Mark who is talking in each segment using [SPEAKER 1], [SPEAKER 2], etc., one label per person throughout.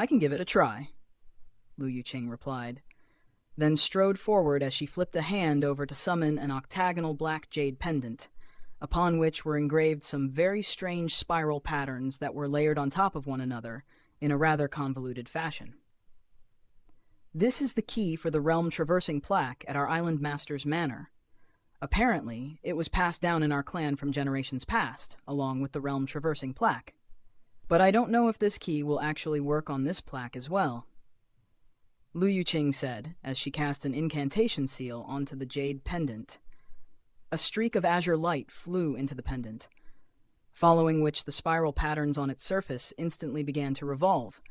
[SPEAKER 1] I can give it a try, Lu Yuqing replied, then strode forward as she flipped a hand over to summon an octagonal black jade pendant, upon which were engraved some very strange spiral patterns that were layered on top of one another in a rather convoluted fashion. This is the key for the realm-traversing plaque at our island master's manor. Apparently, it was passed down in our clan from generations past, along with the realm-traversing plaque. But I don't know if this key will actually work on this plaque as well, Lu Yuqing said as she cast an incantation seal onto the jade pendant. A streak of azure light flew into the pendant, following which the spiral patterns on its surface instantly began to revolve,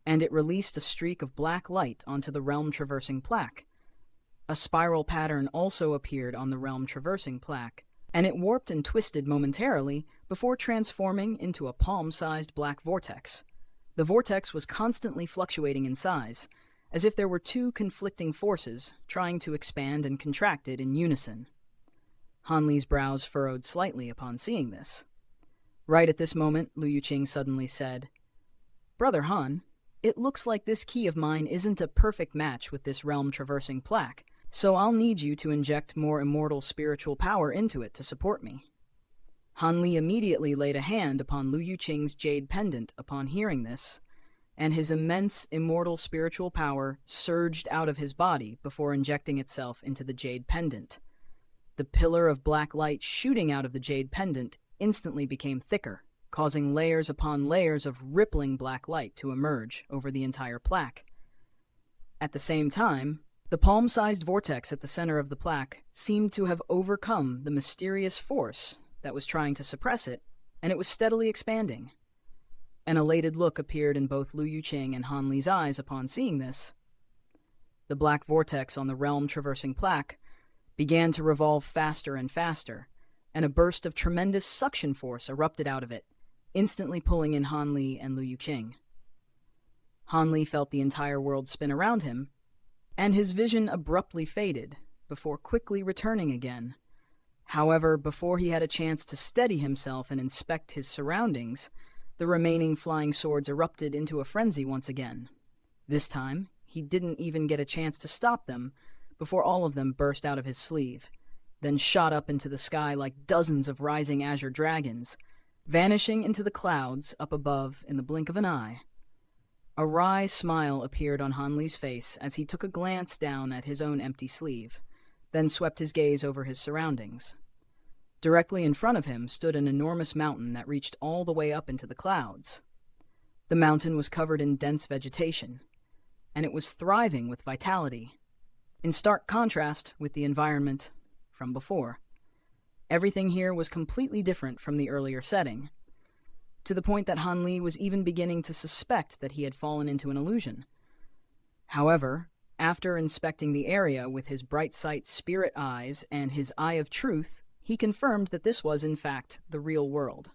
[SPEAKER 1] and it released a streak of black light onto the realm-traversing plaque. A spiral pattern also appeared on the realm-traversing plaque, and it warped and twisted momentarily before transforming into a palm-sized black vortex. The vortex was constantly fluctuating in size, as if there were two conflicting forces trying to expand and contract it in unison. Han Li's brows furrowed slightly upon seeing this. Right at this moment, Lu Yuqing suddenly said, "Brother Han, it looks like this key of mine isn't a perfect match with this realm-traversing plaque, so I'll need you to inject more immortal spiritual power into it to support me." Han Li immediately laid a hand upon Lu Yuqing's jade pendant upon hearing this, and his immense immortal spiritual power surged out of his body before injecting itself into the jade pendant. The pillar of black light shooting out of the jade pendant instantly became thicker, causing layers upon layers of rippling black light to emerge over the entire plaque. At the same time, the palm-sized vortex at the center of the plaque seemed to have overcome the mysterious force that was trying to suppress it, and it was steadily expanding. An elated look appeared in both Lu Yuqing and Han Li's eyes upon seeing this. The black vortex on the realm-traversing plaque began to revolve faster and faster, and a burst of tremendous suction force erupted out of it, instantly pulling in Han Li and Lu Yuqing. Han Li felt the entire world spin around him, and his vision abruptly faded, before quickly returning again. However, before he had a chance to steady himself and inspect his surroundings, the remaining flying swords erupted into a frenzy once again. This time, he didn't even get a chance to stop them before all of them burst out of his sleeve, then shot up into the sky like dozens of rising azure dragons, vanishing into the clouds up above in the blink of an eye. A wry smile appeared on Han Li's face as he took a glance down at his own empty sleeve, then swept his gaze over his surroundings. Directly in front of him stood an enormous mountain that reached all the way up into the clouds. The mountain was covered in dense vegetation, and it was thriving with vitality, in stark contrast with the environment from before. Everything here was completely different from the earlier setting, to the point that Han Li was even beginning to suspect that he had fallen into an illusion. However, after inspecting the area with his bright sight spirit eyes and his eye of truth, he confirmed that this was, in fact, the real world.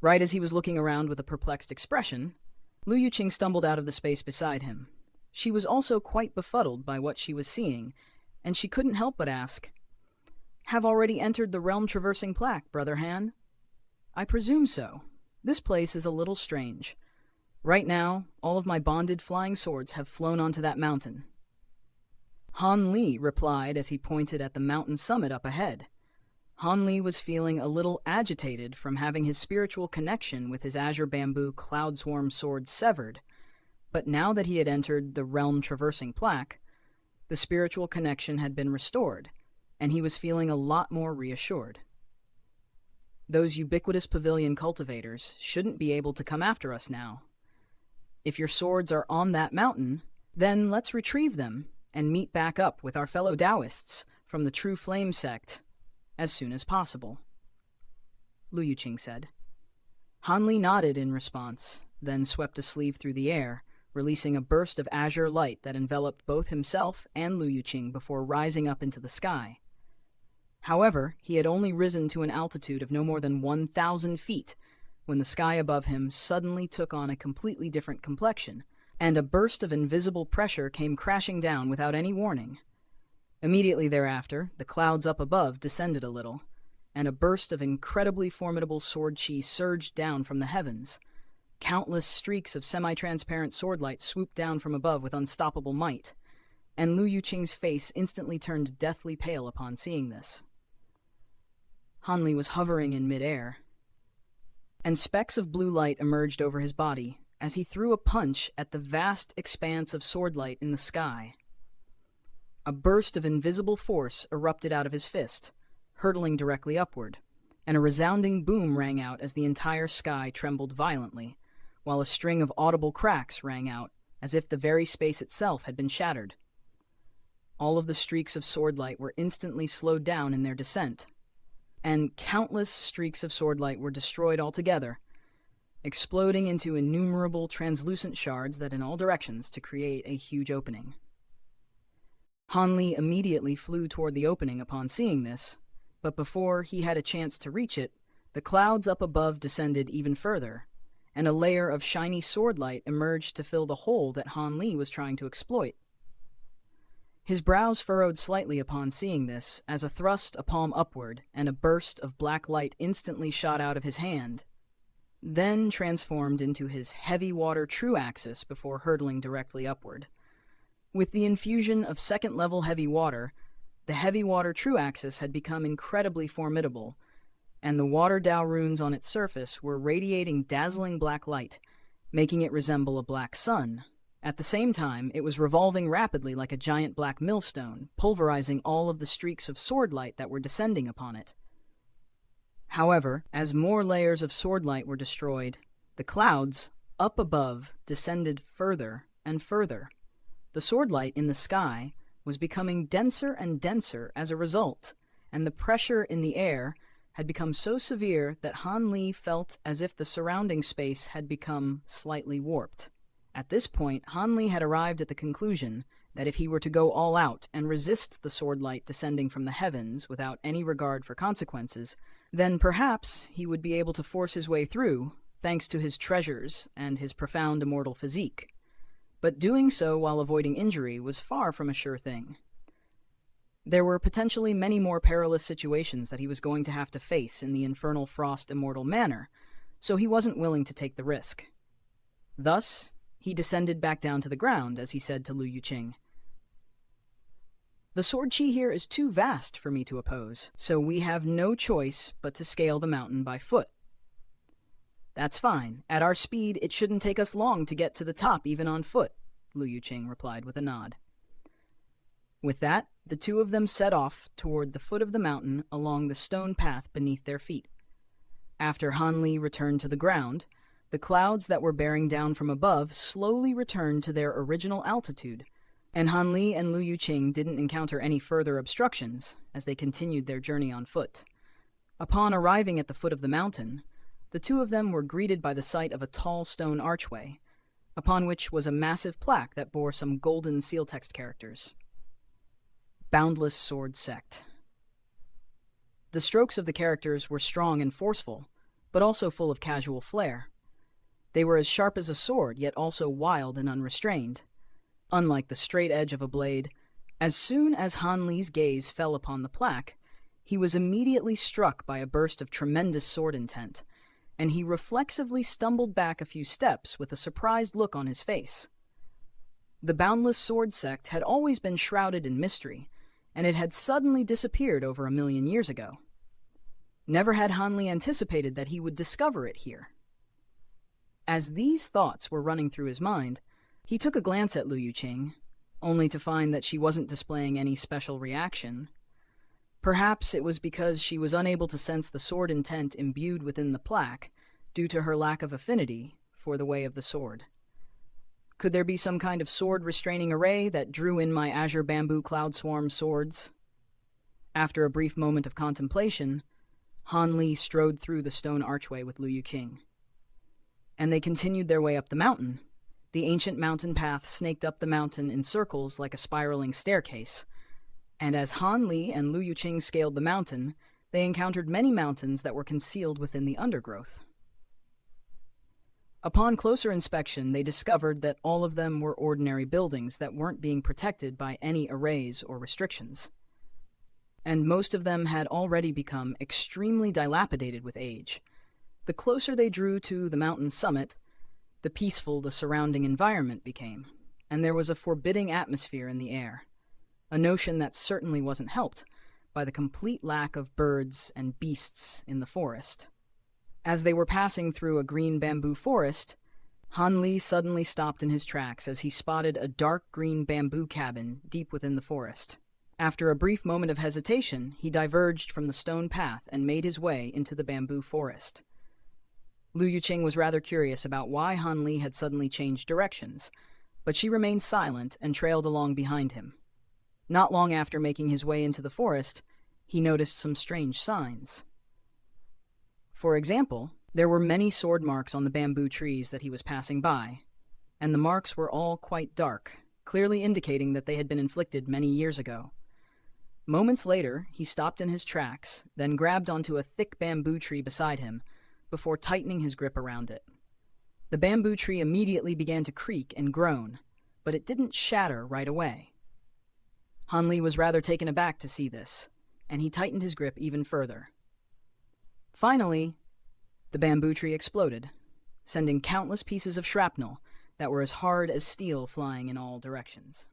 [SPEAKER 1] Right as he was looking around with a perplexed expression, Lu Yuqing stumbled out of the space beside him. She was also quite befuddled by what she was seeing, and she couldn't help but ask, "Have already entered the realm-traversing plaque, Brother Han?" "I presume so. This place is a little strange. Right now, all of my bonded flying swords have flown onto that mountain." Han Li replied as he pointed at the mountain summit up ahead. Han Li was feeling a little agitated from having his spiritual connection with his azure bamboo cloud swarm sword severed, but now that he had entered the realm-traversing plaque, the spiritual connection had been restored, and he was feeling a lot more reassured. Those ubiquitous pavilion cultivators shouldn't be able to come after us now. If your swords are on that mountain, then let's retrieve them and meet back up with our fellow Taoists from the True Flame sect as soon as possible," Lu Yuqing said. Han Li nodded in response, then swept a sleeve through the air, releasing a burst of azure light that enveloped both himself and Lu Yuqing before rising up into the sky. However, he had only risen to an altitude of no more than 1,000 feet when the sky above him suddenly took on a completely different complexion, and a burst of invisible pressure came crashing down without any warning. Immediately thereafter, the clouds up above descended a little, and a burst of incredibly formidable sword chi surged down from the heavens, Countless streaks of semi-transparent swordlight swooped down from above with unstoppable might, and Lu Yuqing's face instantly turned deathly pale upon seeing this. Hanli was hovering in midair, and specks of blue light emerged over his body as he threw a punch at the vast expanse of swordlight in the sky. A burst of invisible force erupted out of his fist, hurtling directly upward, and a resounding boom rang out as the entire sky trembled violently, while a string of audible cracks rang out as if the very space itself had been shattered. All of the streaks of swordlight were instantly slowed down in their descent, and countless streaks of swordlight were destroyed altogether, exploding into innumerable translucent shards that in all directions to create a huge opening. Hanli immediately flew toward the opening upon seeing this, but before he had a chance to reach it, the clouds up above descended even further, and a layer of shiny swordlight emerged to fill the hole that Hanli was trying to exploit. His brows furrowed slightly upon seeing this, as a thrust a palm upward and a burst of black light instantly shot out of his hand, then transformed into his heavy water true axis before hurtling directly upward. With the infusion of second-level heavy water, the heavy water true axis had become incredibly formidable, and the water Dao runes on its surface were radiating dazzling black light, making it resemble a black sun. At the same time, it was revolving rapidly like a giant black millstone, pulverizing all of the streaks of swordlight that were descending upon it. However, as more layers of swordlight were destroyed, the clouds, up above, descended further and further. The swordlight in the sky was becoming denser and denser as a result, and the pressure in the air had become so severe that Hanli felt as if the surrounding space had become slightly warped. At this point, Hanli had arrived at the conclusion that if he were to go all out and resist the swordlight descending from the heavens without any regard for consequences, then perhaps he would be able to force his way through, thanks to his treasures and his profound immortal physique. But doing so while avoiding injury was far from a sure thing. There were potentially many more perilous situations that he was going to have to face in the infernal frost immortal manner, so he wasn't willing to take the risk. Thus, he descended back down to the ground as he said to Lu Yuqing, "The sword chi here is too vast for me to oppose, so we have no choice but to scale the mountain by foot." "That's fine. At our speed, it shouldn't take us long to get to the top even on foot," Lu Yuqing replied with a nod. With that, the two of them set off toward the foot of the mountain along the stone path beneath their feet. After Hanli returned to the ground, the clouds that were bearing down from above slowly returned to their original altitude, and Hanli and Lu Yuqing didn't encounter any further obstructions as they continued their journey on foot. Upon arriving at the foot of the mountain, the two of them were greeted by the sight of a tall stone archway, upon which was a massive plaque that bore some golden seal text characters. Boundless Sword Sect. The strokes of the characters were strong and forceful, but also full of casual flair. They were as sharp as a sword, yet also wild and unrestrained. Unlike the straight edge of a blade, as soon as Hanli's gaze fell upon the plaque, he was immediately struck by a burst of tremendous sword intent, and he reflexively stumbled back a few steps with a surprised look on his face. The Boundless Sword Sect had always been shrouded in mystery, and it had suddenly disappeared over 1,000,000 years ago. Never had Hanli anticipated that he would discover it here. As these thoughts were running through his mind, he took a glance at Lu Yuqing, only to find that she wasn't displaying any special reaction. Perhaps it was because she was unable to sense the sword intent imbued within the plaque due to her lack of affinity for the way of the sword. Could there be some kind of sword-restraining array that drew in my azure bamboo cloud swarm swords? After a brief moment of contemplation, Hanli strode through the stone archway with Lu Yuqing, and they continued their way up the mountain. The ancient mountain path snaked up the mountain in circles like a spiraling staircase, and as Hanli and Lu Yuqing scaled the mountain, they encountered many mountains that were concealed within the undergrowth. Upon closer inspection, they discovered that all of them were ordinary buildings that weren't being protected by any arrays or restrictions. And most of them had already become extremely dilapidated with age. The closer they drew to the mountain's summit, the peaceful the surrounding environment became, and there was a forbidding atmosphere in the air, a notion that certainly wasn't helped by the complete lack of birds and beasts in the forest. As they were passing through a green bamboo forest, Han Li suddenly stopped in his tracks as he spotted a dark green bamboo cabin deep within the forest. After a brief moment of hesitation, he diverged from the stone path and made his way into the bamboo forest. Lu Yuqing was rather curious about why Han Li had suddenly changed directions, but she remained silent and trailed along behind him. Not long after making his way into the forest, he noticed some strange signs. For example, there were many sword marks on the bamboo trees that he was passing by, and the marks were all quite dark, clearly indicating that they had been inflicted many years ago. Moments later, he stopped in his tracks, then grabbed onto a thick bamboo tree beside him, before tightening his grip around it. The bamboo tree immediately began to creak and groan, but it didn't shatter right away. Han Li was rather taken aback to see this, and he tightened his grip even further. Finally, the bamboo tree exploded, sending countless pieces of shrapnel that were as hard as steel flying in all directions.